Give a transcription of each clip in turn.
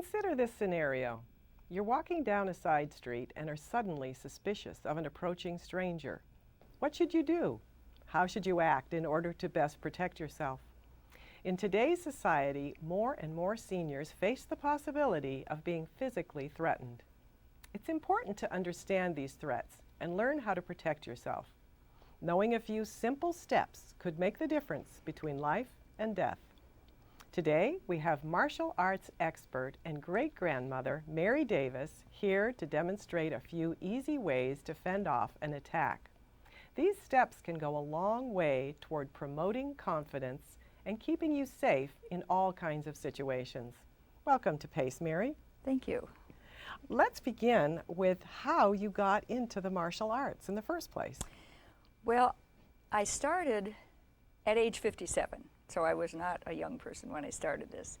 Consider this scenario. You're walking down a side street and are suddenly suspicious of an approaching stranger. What should you do? How should you act in order to best protect yourself? In today's society, more and more seniors face the possibility of being physically threatened. It's important to understand these threats and learn how to protect yourself. Knowing a few simple steps could make the difference between life and death. Today, we have martial arts expert and great-grandmother Mary Davis here to demonstrate a few easy ways to fend off an attack. These steps can go a long way toward promoting confidence and keeping you safe in all kinds of situations. Welcome to PACE, Mary. Thank you. Let's begin with how you got into the martial arts in the first place. Well, I started at age 57, so I was not a young person when I started this.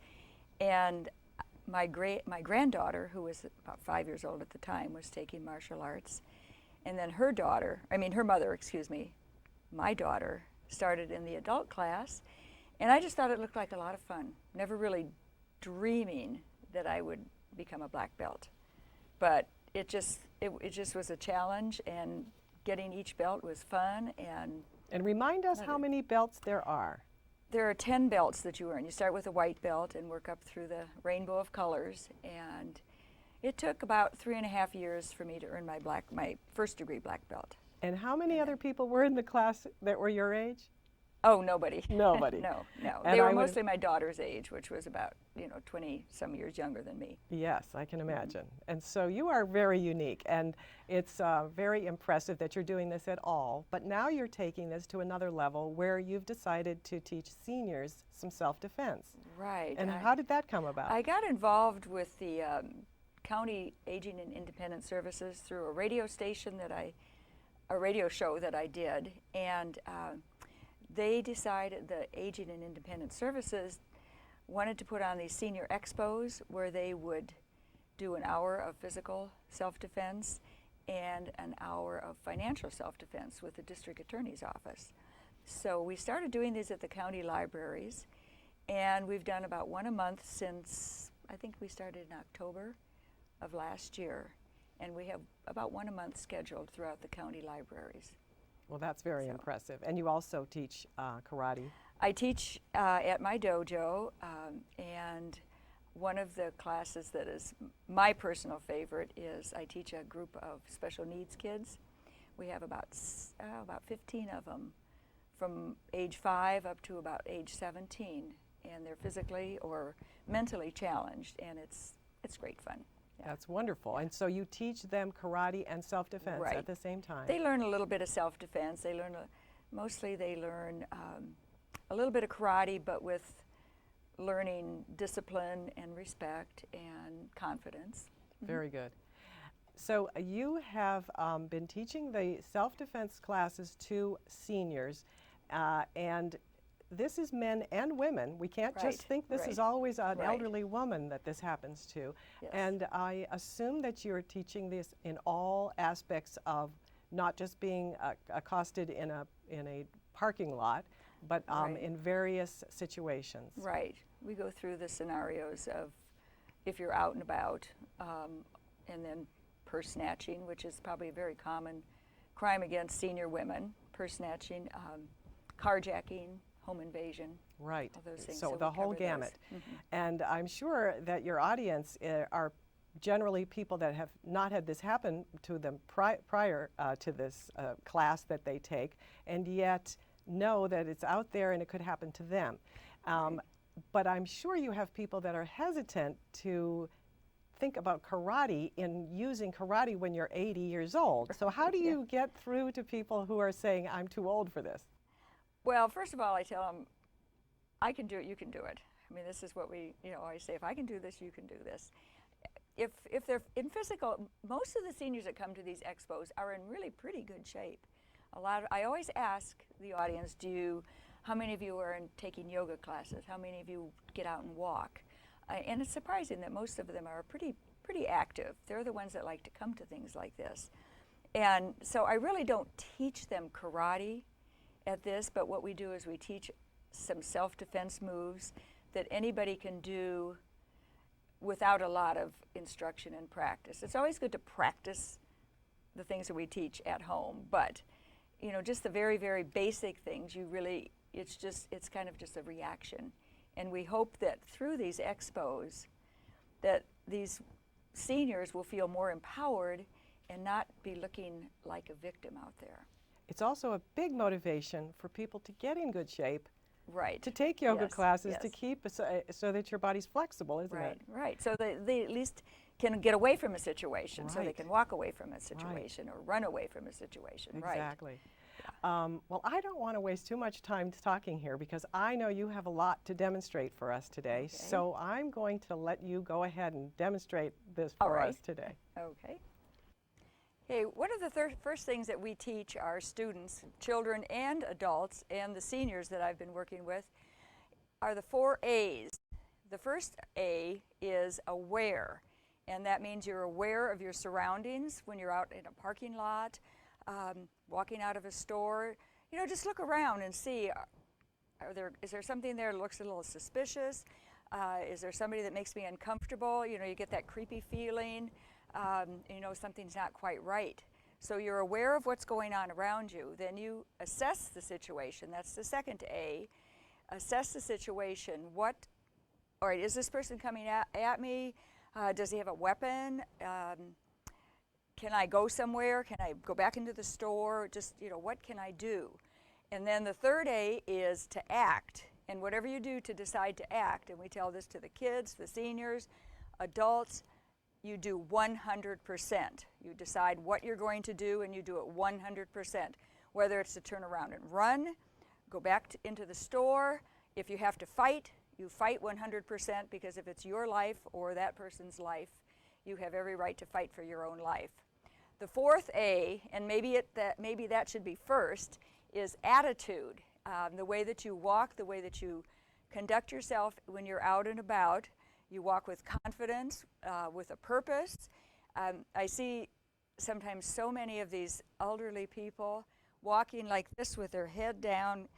And my granddaughter, who was about 5 years old at the time, was taking martial arts. And then her mother, my daughter, started in the adult class. And I just thought it looked like a lot of fun, never really dreaming that I would become a black belt. But it just was a challenge, and getting each belt was fun. And remind us how many belts there are. There are 10 belts that you earn. You start with a white belt and work up through the rainbow of colors. And it took about 3.5 years for me to earn my first degree black belt. And how many other people were in the class that were your age? Oh, nobody. Nobody. No. And they were mostly my daughter's age, which was about 20-some years younger than me. Yes, I can imagine. And so you are very unique, and it's very impressive that you're doing this at all. But now you're taking this to another level where you've decided to teach seniors some self-defense. Right. And how did that come about? I got involved with the County Aging and Independent Services through a radio show that I did, and they decided, the Aging and Independent Services wanted to put on these senior expos where they would do an hour of physical self-defense and an hour of financial self-defense with the district attorney's office. So we started doing these at the county libraries, and we've done about one a month since, I think we started in October of last year, and we have about one a month scheduled throughout the county libraries. Well, that's very impressive. And you also teach karate. I teach at my dojo, and one of the classes that is my personal favorite is I teach a group of special needs kids. We have about 15 of them from age 5 up to about age 17, and they're physically or mentally challenged, and it's great fun. Yeah. That's wonderful. And so you teach them karate and self-defense at the same time. They learn a little bit of self-defense. Mostly they learn a little bit of karate, but with learning discipline and respect and confidence. Very good. So you have been teaching the self-defense classes to seniors, and this is men and women. We can't just think this is always an elderly woman that this happens to. Yes. And I assume that you're teaching this in all aspects of not just being accosted in a parking lot, but in various situations. Right. We go through the scenarios of if you're out and about, and then purse snatching, which is probably a very common crime against senior women, purse snatching, carjacking, home invasion. Right. All those things. So the whole gamut. Mm-hmm. And I'm sure that your audience are generally people that have not had this happen to them prior to this class that they take, and yet know that it's out there and it could happen to them. But I'm sure you have people that are hesitant to think about karate in using karate when you're 80 years old. So how do you get through to people who are saying, I'm too old for this? Well, first of all, I tell them, I can do it, you can do it. I mean, this is what we, always say, if I can do this, you can do this. If they're in physical, most of the seniors that come to these expos are in really pretty good shape. I always ask the audience, how many of you are taking yoga classes? How many of you get out and walk? And it's surprising that most of them are pretty active. They're the ones that like to come to things like this. And so I really don't teach them karate at this, but what we do is we teach some self-defense moves that anybody can do without a lot of instruction and practice. It's always good to practice the things that we teach at home, but you know, just the very, very basic things, it's kind of just a reaction. And we hope that through these expos that these seniors will feel more empowered and not be looking like a victim out there. It's also a big motivation for people to get in good shape, Right. to take yoga Yes, classes, yes. to keep so that your body's flexible, isn't Right, it? right. So they at least can get away from a situation, so they Right. can walk away from a situation or run away from a situation. Right. Exactly. Well, I don't want to waste too much time talking here because I know you have a lot to demonstrate for us today. Okay. So I'm going to let you go ahead and demonstrate this All for right. us today. Okay. Okay, one of the first things that we teach our students, children and adults, and the seniors that I've been working with, are the 4 A's. The first A is aware, and that means you're aware of your surroundings when you're out in a parking lot, walking out of a store. You know, just look around and see, is there something there that looks a little suspicious? Is there somebody that makes me uncomfortable? You know, you get that creepy feeling. You know, something's not quite right. So you're aware of what's going on around you. Then you assess the situation. That's the second A. Assess the situation. All right, is this person coming at me? Does he have a weapon? Can I go somewhere? Can I go back into the store? Just, you know, what can I do? And then the third A is to act. And whatever you do to decide to act, and we tell this to the kids, the seniors, adults, you do 100%. You decide what you're going to do and you do it 100%. Whether it's to turn around and run, go back into the store. If you have to fight, you fight 100% because if it's your life or that person's life, you have every right to fight for your own life. The fourth A, and maybe that should be first, is attitude. The way that you walk, the way that you conduct yourself when you're out and about. You walk with confidence, with a purpose. I see sometimes so many of these elderly people walking like this with their head down,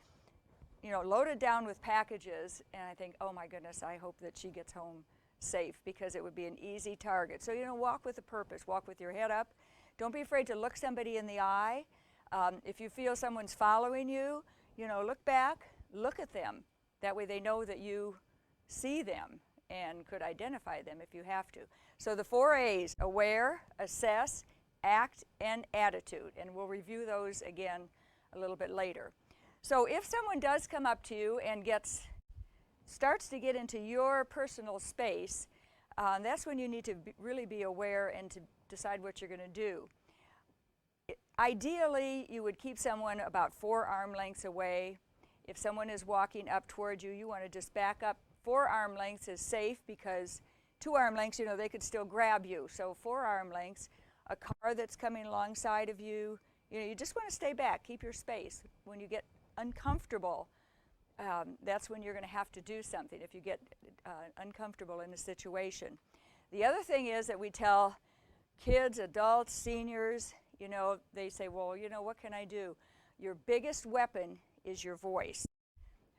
you know, loaded down with packages, and I think, oh my goodness, I hope that she gets home safe because it would be an easy target. So, you know, walk with a purpose, walk with your head up. Don't be afraid to look somebody in the eye. If you feel someone's following you, you know, look back, look at them. That way they know that you see them and could identify them if you have to. So the 4 A's, aware, assess, act, and attitude. And we'll review those again a little bit later. So if someone does come up to you and starts to get into your personal space, that's when you need to really be aware and to decide what you're going to do. Ideally, you would keep someone about 4 arm lengths away. If someone is walking up towards you, you want to just back up. 4 arm lengths is safe because 2 arm lengths, you know, they could still grab you. So 4 arm lengths, a car that's coming alongside of you, you know, you just want to stay back, keep your space. When you get uncomfortable, that's when you're going to have to do something, if you get uncomfortable in a situation. The other thing is that we tell kids, adults, seniors, you know, they say, well, you know, what can I do? Your biggest weapon is your voice.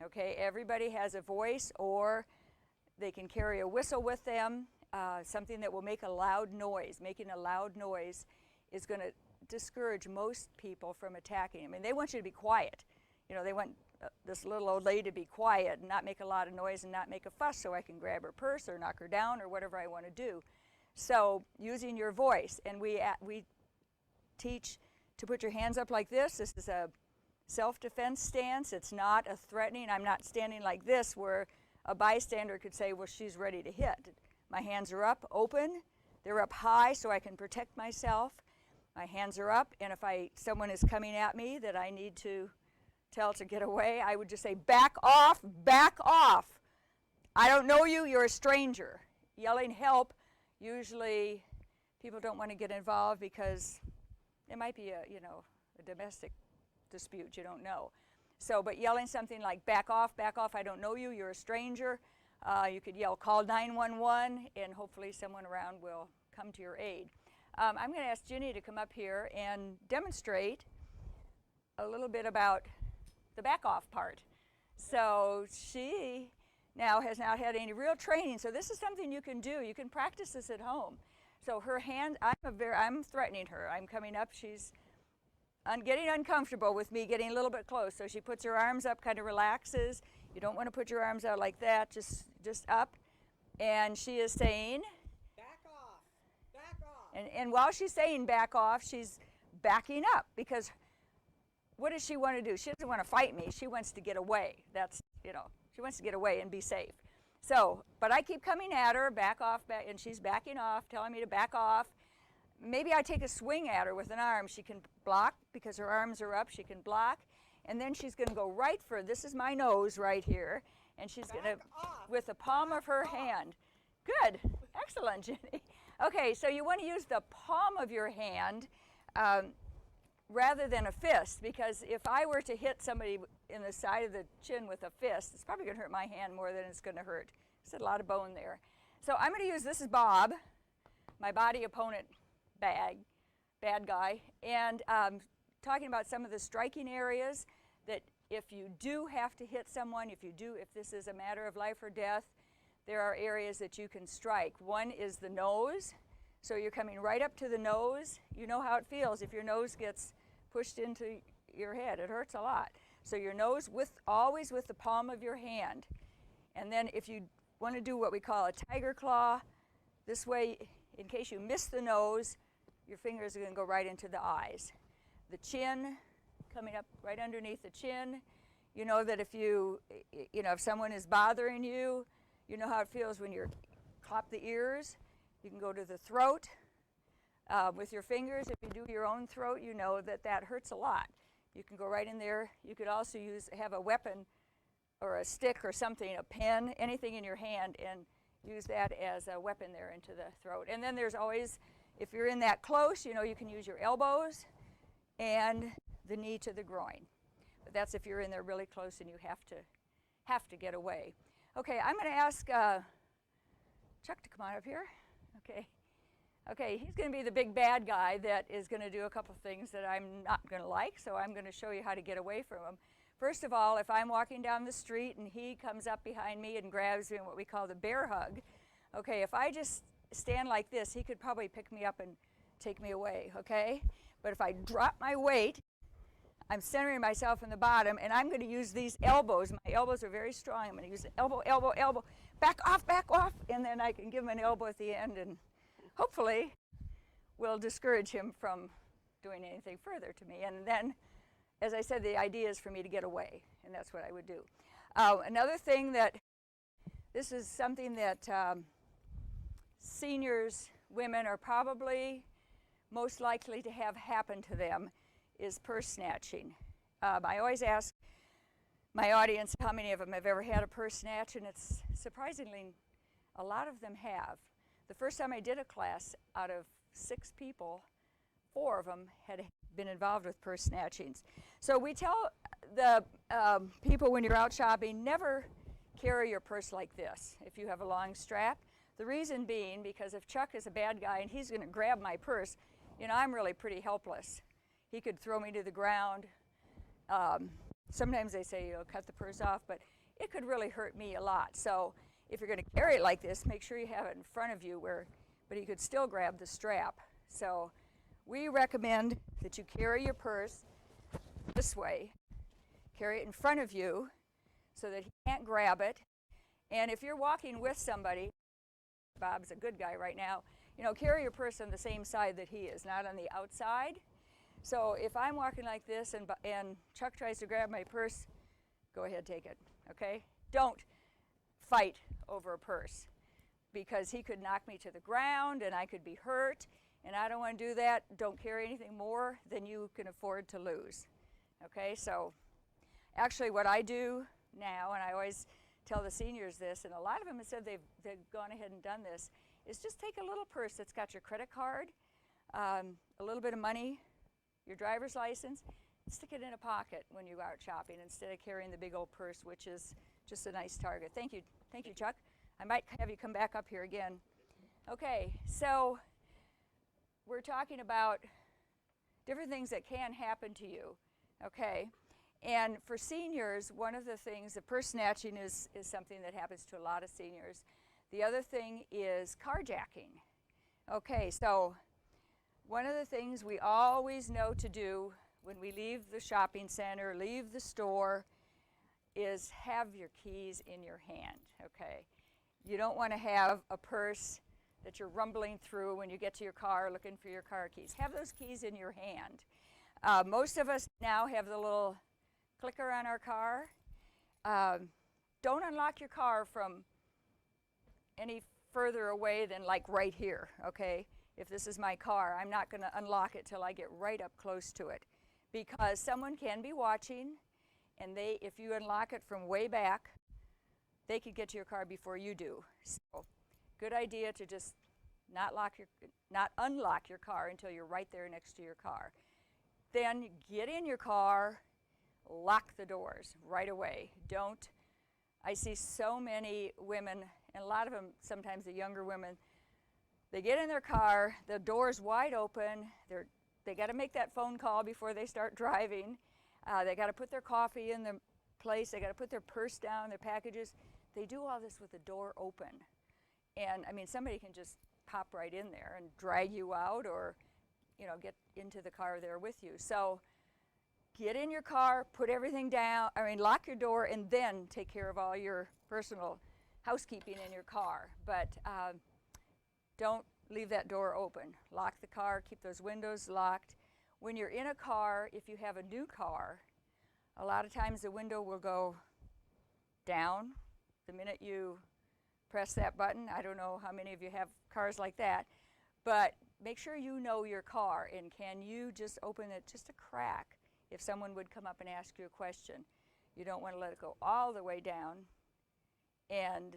Okay, everybody has a voice, or they can carry a whistle with them, something that will make a loud noise. Making a loud noise is going to discourage most people from attacking. I mean, they want you to be quiet. You know, they want this little old lady to be quiet and not make a lot of noise and not make a fuss so I can grab her purse or knock her down or whatever I want to do. So using your voice, and we teach to put your hands up like this. This is a self-defense stance. It's not a threatening. I'm not standing like this where a bystander could say, well, she's ready to hit. My hands are up, open. They're up high so I can protect myself. My hands are up, and if someone is coming at me that I need to tell to get away, I would just say, back off, back off. I don't know you, you're a stranger. Yelling help, usually people don't want to get involved because it might be a domestic dispute, you don't know. So, but yelling something like back off, I don't know you, you're a stranger. You could yell call 911 and hopefully someone around will come to your aid. I'm going to ask Ginny to come up here and demonstrate a little bit about the back off part. So she now has not had any real training, so this is something you can do. You can practice this at home. So her hand, I'm threatening her. I'm coming up. She's getting uncomfortable with me getting a little bit close. So she puts her arms up, kind of relaxes. You don't want to put your arms out like that, just up. And she is saying, back off, back off. And while she's saying back off, she's backing up, because what does she want to do? She doesn't want to fight me. She wants to get away. That's, she wants to get away and be safe. So, but I keep coming at her, back off, and she's backing off, telling me to back off. Maybe I take a swing at her with an arm. She can block because her arms are up. She can block. And then she's going to go right for, this is my nose right here, and she's going to, with the palm of her hand. Good. Excellent, Jenny. Okay, so you want to use the palm of your hand rather than a fist, because if I were to hit somebody in the side of the chin with a fist, it's probably going to hurt my hand more than it's going to hurt. There's a lot of bone there. So I'm going to use, this is Bob, my body opponent bad guy, and talking about some of the striking areas that if you do have to hit someone, if this is a matter of life or death, there are areas that you can strike. One is the nose. So you're coming right up to the nose. You know how it feels if your nose gets pushed into your head. It hurts a lot. So your nose, always with the palm of your hand. And then if you want to do what we call a tiger claw, this way, in case you miss the nose, your fingers are going to go right into the eyes. The chin, coming up right underneath the chin. You know that if if someone is bothering you, you know how it feels when you clap the ears. You can go to the throat with your fingers. If you do your own throat, you know that hurts a lot. You can go right in there. You could also have a weapon or a stick or something, a pen, anything in your hand, and use that as a weapon there into the throat. And then there's always, if you're in that close, you can use your elbows and the knee to the groin. But that's if you're in there really close and you have to get away. Okay, I'm going to ask Chuck to come on up here. Okay, he's going to be the big bad guy that is going to do a couple things that I'm not going to like, so I'm going to show you how to get away from him. First of all, if I'm walking down the street and he comes up behind me and grabs me in what we call the bear hug, okay, if I just stand like this, he could probably pick me up and take me away, okay? But if I drop my weight, I'm centering myself in the bottom, and I'm going to use these elbows. My elbows are very strong. I'm going to use elbow, elbow, elbow, back off, and then I can give him an elbow at the end, and hopefully will discourage him from doing anything further to me. And then, as I said, the idea is for me to get away, and that's what I would do. Another thing this is something that seniors, women, are probably most likely to have happen to them, is purse snatching. I always ask my audience how many of them have ever had a purse snatch, and it's surprisingly a lot of them have. The first time I did a class, out of 6 people, 4 of them had been involved with purse snatchings. So we tell the people when you're out shopping, never carry your purse like this if you have a long strap. The reason being, because if Chuck is a bad guy and he's going to grab my purse, I'm really pretty helpless. He could throw me to the ground. Sometimes they say, cut the purse off, but it could really hurt me a lot. So if you're going to carry it like this, make sure you have it in front of you but he could still grab the strap. So we recommend that you carry your purse this way, carry it in front of you so that he can't grab it. And if you're walking with somebody, Bob's a good guy right now, carry your purse on the same side that he is, not on the outside. So if I'm walking like this and Chuck tries to grab my purse, go ahead, take it, okay? Don't fight over a purse, because he could knock me to the ground and I could be hurt, and I don't want to do that. Don't carry anything more than you can afford to lose, okay? So actually what I do now, and I always tell the seniors this, and a lot of them have said they've gone ahead and done this, is just take a little purse that's got your credit card, a little bit of money, your driver's license, stick it in a pocket when you go out shopping instead of carrying the big old purse, which is just a nice target. Thank you, Chuck. I might have you come back up here again. Okay, so we're talking about different things that can happen to you, okay? And for seniors, one of the things, the purse snatching is something that happens to a lot of seniors. The other thing is carjacking. Okay, so one of the things we always know to do when we leave the shopping center, leave the store, is have your keys in your hand, okay? You don't want to have a purse that you're rumbling through when you get to your car looking for your car keys. Have those keys in your hand. Most of us now have the little clicker on our car. Don't unlock your car from any further away than like right here, okay? If this is my car, I'm not going to unlock it till I get right up close to it, because someone can be watching, and if you unlock it from way back, they could get to your car before you do. So, good idea to just not unlock your car until you're right there next to your car. Then get in your car, lock the doors right away. I see so many women, and a lot of them, sometimes the younger women, they get in their car, the door's wide open, they got to make that phone call before they start driving. They got to put their coffee in the place, they got to put their purse down, their packages. They do all this with the door open. And I mean, somebody can just pop right in there and drag you out, or get into the car there with you. So get in your car, put everything down, lock your door, and then take care of all your personal housekeeping in your car. But don't leave that door open. Lock the car, keep those windows locked. When you're in a car, if you have a new car, a lot of times the window will go down the minute you press that button. I don't know how many of you have cars like that, but make sure you know your car, and can you just open it just a crack if someone would come up and ask you a question. You don't want to let it go all the way down and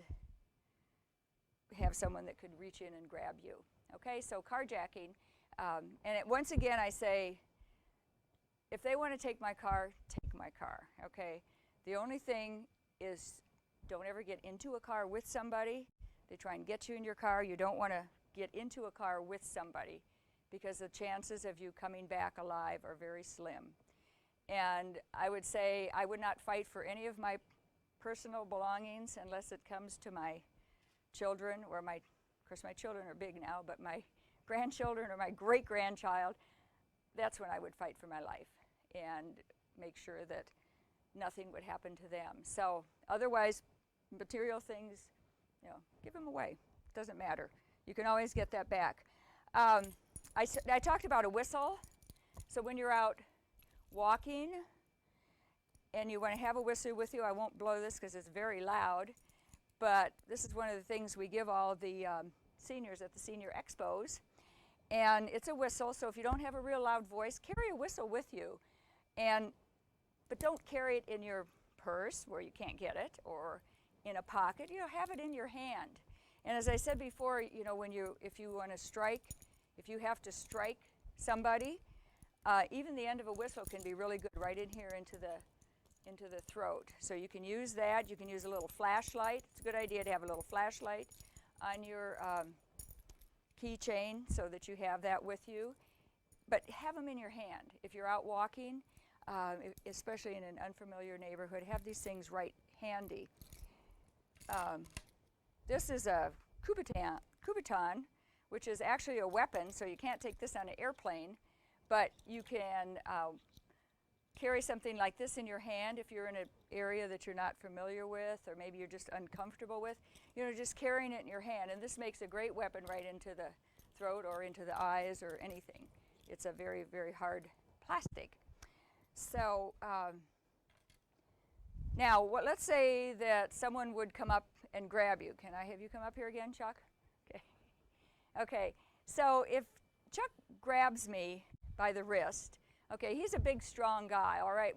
have someone that could reach in and grab you. Okay, so carjacking, once again I say, if they want to take my car, take my car, okay? The only thing is, don't ever get into a car with somebody. They try and get you in your car. You don't want to get into a car with somebody, because the chances of you coming back alive are very slim. And I would say I would not fight for any of my personal belongings unless it comes to my children, or of course my children are big now, but my grandchildren or my great-grandchild. That's when I would fight for my life and make sure that nothing would happen to them. So otherwise, material things, give them away. Doesn't matter. You can always get that back. I talked about a whistle. So when you're out walking and you want to have a whistle with you, I won't blow this because it's very loud, but this is one of the things we give all the seniors at the senior expos. And it's a whistle, so if you don't have a real loud voice, carry a whistle with you. But don't carry it in your purse where you can't get it, or in a pocket. Have it in your hand. And as I said before, if you want to strike, if you have to strike somebody, even the end of a whistle can be really good right in here into the throat. So you can use that. You can use a little flashlight. It's a good idea to have a little flashlight on your keychain so that you have that with you. But have them in your hand. If you're out walking, especially in an unfamiliar neighborhood, have these things right handy. This is a Kubiton, which is actually a weapon, so you can't take this on an airplane, but you can carry something like this in your hand if you're in an area that you're not familiar with, or maybe you're just uncomfortable with. Just carrying it in your hand, and this makes a great weapon right into the throat or into the eyes or anything. It's a very, very hard plastic. So now, let's say that someone would come up and grab you. Can I have you come up here again, Chuck? Okay. Okay, so if Chuck grabs me by the wrist, okay, he's a big, strong guy, all right?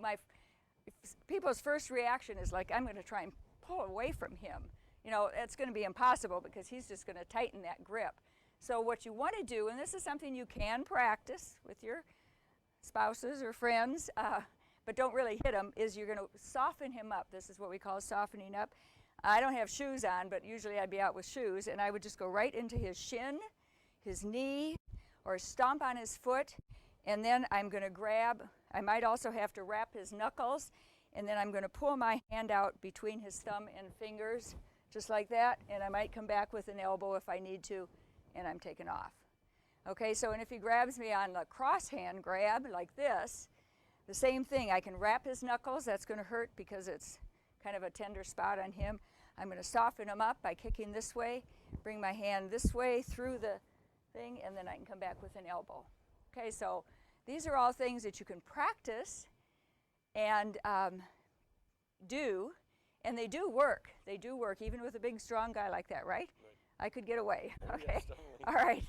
People's first reaction is like, I'm going to try and pull away from him. It's going to be impossible because he's just going to tighten that grip. So what you want to do, and this is something you can practice with your spouses or friends, but don't really hit him, is you're going to soften him up. This is what we call softening up. I don't have shoes on, but usually I'd be out with shoes, and I would just go right into his shin, his knee, or stomp on his foot, and then I'm going to grab I might also have to wrap his knuckles, and then I'm going to pull my hand out between his thumb and fingers, just like that, and I might come back with an elbow if I need to, and I'm taken off. Okay, so and if he grabs me on the cross hand grab like this, the same thing. I can wrap his knuckles. That's going to hurt because it's kind of a tender spot on him. I'm going to soften him up by kicking this way, bring my hand this way through the thing, and then I can come back with an elbow. Okay, so these are all things that you can practice and do, and they do work. They do work, even with a big, strong guy like that, right? I could get away. Okay. Yes, All right.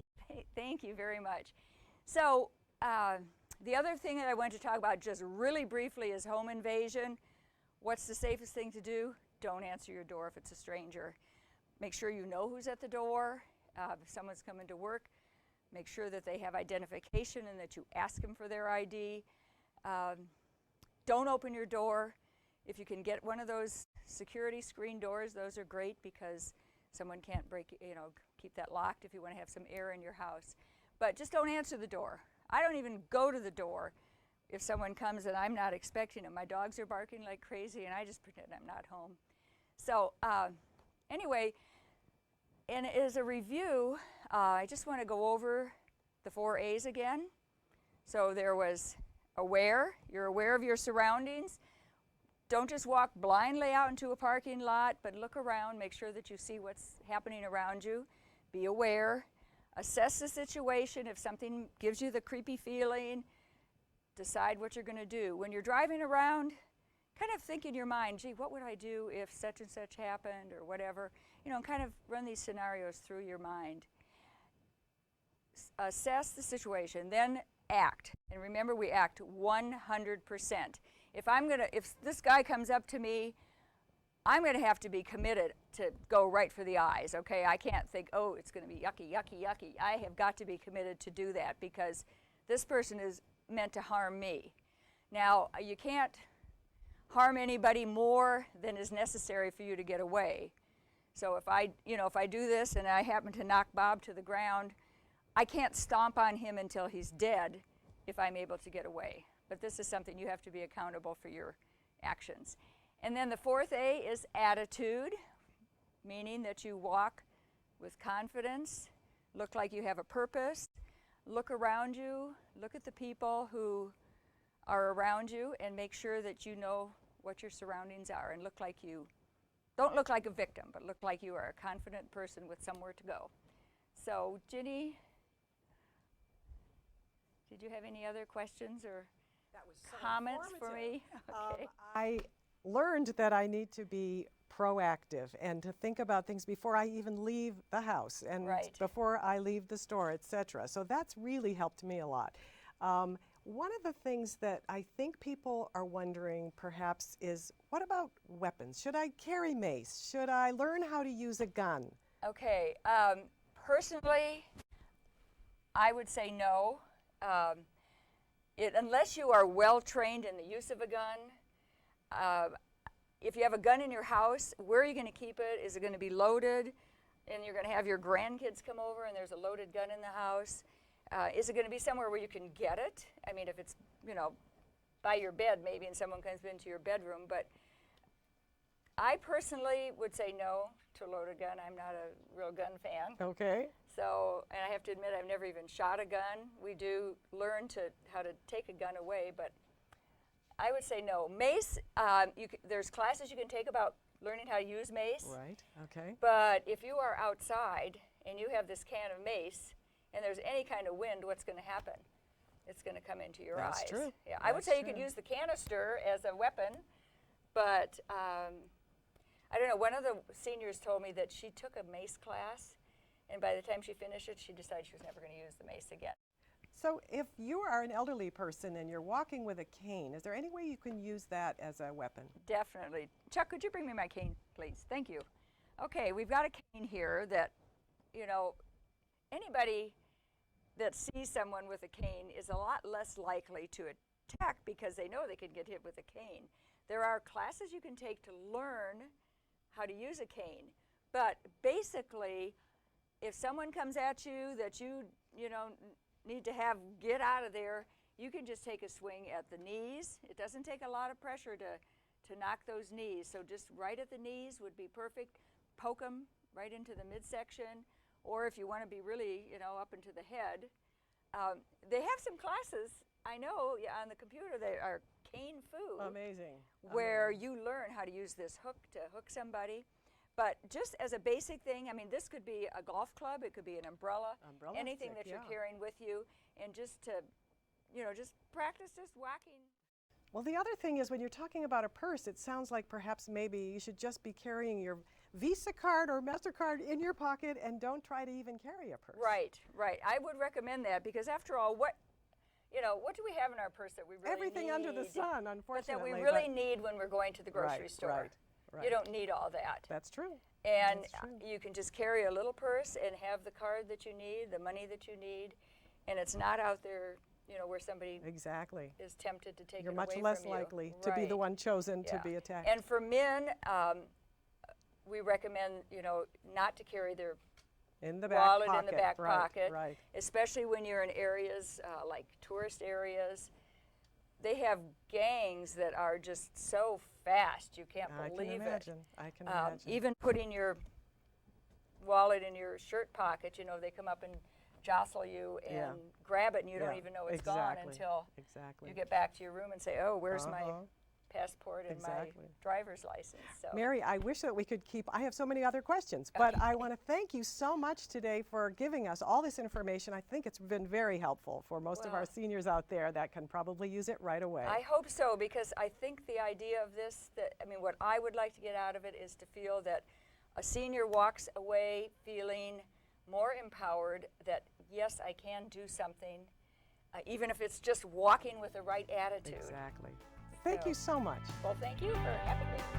Thank you very much. So the other thing that I want to talk about just really briefly is home invasion. What's the safest thing to do? Don't answer your door if it's a stranger. Make sure you know who's at the door. If someone's coming to work, make sure that they have identification and that you ask them for their ID. Don't open your door. If you can get one of those security screen doors, those are great because someone can't keep that locked if you want to have some air in your house. But just don't answer the door. I don't even go to the door if someone comes and I'm not expecting them. My dogs are barking like crazy and I just pretend I'm not home. So anyway, and as a review, I just want to go over the 4 A's again. So there was aware. You're aware of your surroundings. Don't just walk blindly out into a parking lot, but look around, make sure that you see what's happening around you. Be aware. Assess the situation. If something gives you the creepy feeling, decide what you're going to do. When you're driving around, kind of think in your mind, gee, what would I do if such and such happened or whatever? You know, kind of run these scenarios through your mind. Assess the situation, then act. And remember, we act 100%. If this guy comes up to me, I'm going to have to be committed to go right for the eyes, okay? I can't think, oh, it's going to be yucky, yucky, yucky. I have got to be committed to do that because this person is meant to harm me. Now, you can't harm anybody more than is necessary for you to get away. So if I do this and I happen to knock Bob to the ground, I can't stomp on him until he's dead if I'm able to get away. But this is something you have to be accountable for your actions. And then the 4th A is attitude, meaning that you walk with confidence, look like you have a purpose, look around you, look at the people who are around you, and make sure that you know what your surroundings are and don't look like a victim, but look like you are a confident person with somewhere to go. So, Ginny, did you have any other questions or That was so comments for me? informative. Okay. I learned that I need to be proactive and to think about things before I even leave the house and Right. before I leave the store, etc. So that's really helped me a lot. One of the things that I think people are wondering perhaps is, what about weapons? Should I carry mace? Should I learn how to use a gun? Okay. Personally, I would say no. Unless you are well trained in the use of a gun, if you have a gun in your house, where are you going to keep it? Is it going to be loaded? And you're going to have your grandkids come over and there's a loaded gun in the house? Is it going to be somewhere where you can get it? I mean, if it's, by your bed maybe and someone comes into your bedroom. But I personally would say no to a loaded gun. I'm not a real gun fan. Okay. So, and I have to admit, I've never even shot a gun. We do learn how to take a gun away, but I would say no. Mace, there's classes you can take about learning how to use mace. Right. Okay. But if you are outside and you have this can of mace and there's any kind of wind, what's going to happen? It's going to come into your eyes. That's true. Yeah, I would That's say you could true. use the canister as a weapon, but I don't know. One of the seniors told me that she took a mace class, and by the time she finished it, she decided she was never going to use the mace again. So if you are an elderly person and you're walking with a cane, is there any way you can use that as a weapon? Definitely. Chuck, could you bring me my cane, please? Thank you. Okay, we've got a cane here that, anybody that sees someone with a cane is a lot less likely to attack because they know they can get hit with a cane. There are classes you can take to learn how to use a cane, but basically, if someone comes at you that you need to get out of there, you can just take a swing at the knees. It doesn't take a lot of pressure to knock those knees. So just right at the knees would be perfect. Poke them right into the midsection. Or if you want to be really, up into the head. They have some classes, I know, on the computer. They are cane fu. Amazing. Where you learn how to use this hook to hook somebody. But just as a basic thing, I mean, this could be a golf club. It could be an umbrella. Anything stick, that you're carrying with you. And just to, just practice just whacking. Well, the other thing is when you're talking about a purse, it sounds like perhaps maybe you should just be carrying your Visa card or MasterCard in your pocket and don't try to even carry a purse. Right. I would recommend that because after all, what do we have in our purse that we really Everything need? under the sun, unfortunately. But that we really need when we're going to the grocery store. Right. You don't need all that. That's true. And That's true. you can just carry a little purse and have the card that you need, the money that you need, and it's not out there, where somebody exactly is tempted to take You're it much away less from you. likely to be the one chosen to be attacked. And for men, we recommend, not to carry their in the back wallet pocket. in the back pocket, Right. especially when you're in areas like tourist areas. They have gangs that are just so fast, you can't believe it. I can imagine. Even putting your wallet in your shirt pocket, they come up and jostle you and grab it, and you don't even know it's gone until you get back to your room and say, oh, where's my passport and my driver's license. So. Mary, I wish that we could I have so many other questions, but I want to thank you so much today for giving us all this information. I think it's been very helpful for most of our seniors out there that can probably use it right away. I hope so, because I think the idea of this, what I would like to get out of it is to feel that a senior walks away feeling more empowered, that yes, I can do something, even if it's just walking with the right attitude. Exactly. Thank you so much. Well, thank you for having me.